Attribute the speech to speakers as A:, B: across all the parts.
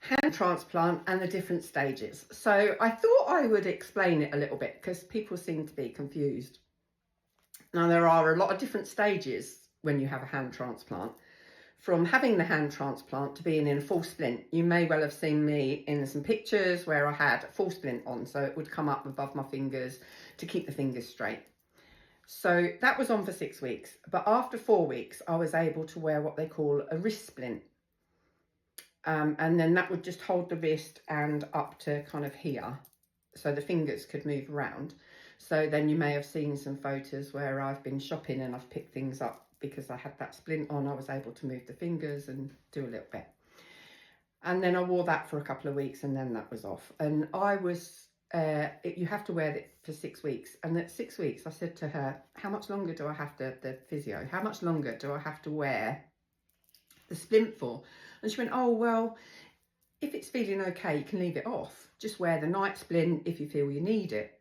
A: hand transplant and the different stages. So I thought I would explain it a little bit because people seem to be confused. Now, there are a lot of different stages when you have a hand transplant. From having the hand transplant to being in a full splint. You may well have seen me in some pictures where I had a full splint on, so it would come up above my fingers to keep the fingers straight. So that was on for 6 weeks, but after 4 weeks I was able to wear what they call a wrist splint, and then that would just hold the wrist and up to kind of here, so the fingers could move around. So then you may have seen some photos where I've been shopping and I've picked things up because I had that splint on. I was able to move the fingers and do a little bit. And then I wore that for a couple of weeks and then that was off. And I was, you have to wear it for 6 weeks. And at 6 weeks, I said to her, how much longer do I have to, the physio, how much longer do I have to wear the splint for? And she went, oh, well, if it's feeling okay, you can leave it off. Just wear the night splint if you feel you need it.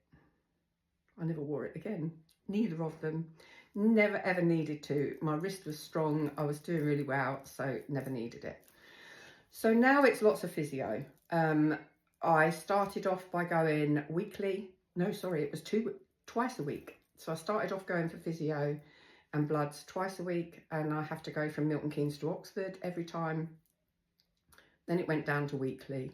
A: I never wore it again. Neither of them. Never ever needed to. My wrist was strong. I was doing really well, so never needed it. So now it's lots of physio. I started off by going weekly. No, sorry, it was twice a week. So I started off going for physio and bloods twice a week, and I have to go from Milton Keynes to Oxford every time. Then it went down to weekly.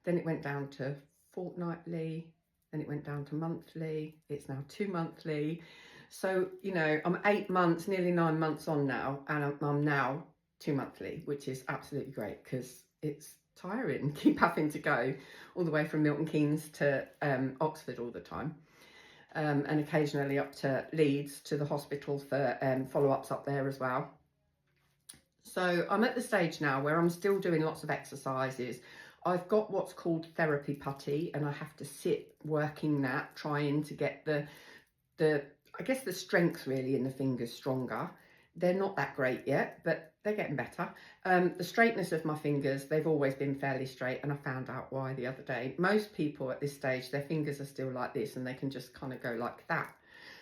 A: Then it went down to fortnightly. Then it went down to monthly. It's now 2 monthly. So, you know, I'm 8 months, nearly 9 months on now, and I'm now 2 monthly, which is absolutely great because it's tiring. Keep having to go all the way from Milton Keynes to Oxford all the time, and occasionally up to Leeds to the hospital for follow-ups up there as well. So I'm at the stage now where I'm still doing lots of exercises. I've got what's called therapy putty, and I have to sit working that, trying to get the I guess the strength really in the fingers stronger. They're not that great yet, but they're getting better. The straightness of my fingers, they've always been fairly straight, and I found out why the other day. Most people at this stage, their fingers are still like this and they can just kind of go like that.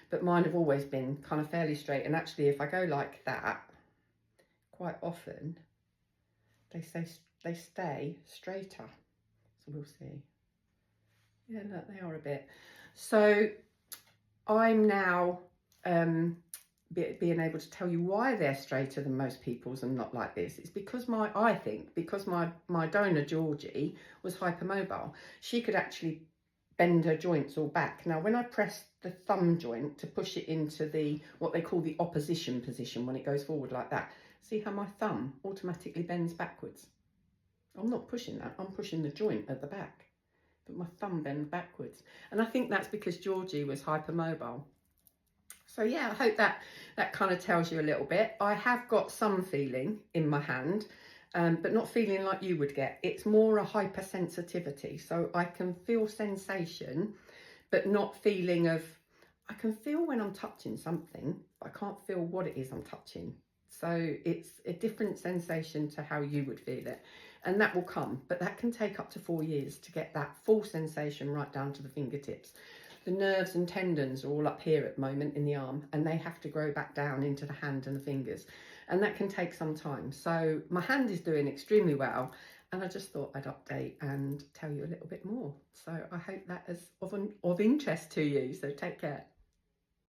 A: But mine have always been kind of fairly straight, and actually if I go like that, quite often they stay straighter. So we'll see. Yeah, look, they are a bit. So I'm now being able to tell you why they're straighter than most people's and not like this. It's because I think because my donor Georgie was hypermobile. She could actually bend her joints all back. Now when I press the thumb joint to push it into what they call the opposition position, when it goes forward like that, see how my thumb automatically bends backwards? I'm not pushing that, I'm pushing the joint at the back, but my thumb bends backwards. And I think that's because Georgie was hypermobile. So yeah, I hope that kind of tells you a little bit. I have got some feeling in my hand, but not feeling like you would get. It's more a hypersensitivity. So I can feel sensation, but not feeling of, I can feel when I'm touching something, but I can't feel what it is I'm touching. So it's a different sensation to how you would feel it. And that will come, but that can take up to 4 years to get that full sensation right down to the fingertips. The nerves and tendons are all up here at the moment in the arm, and they have to grow back down into the hand and the fingers. And that can take some time. So my hand is doing extremely well, and I just thought I'd update and tell you a little bit more. So I hope that is of interest to you. So take care.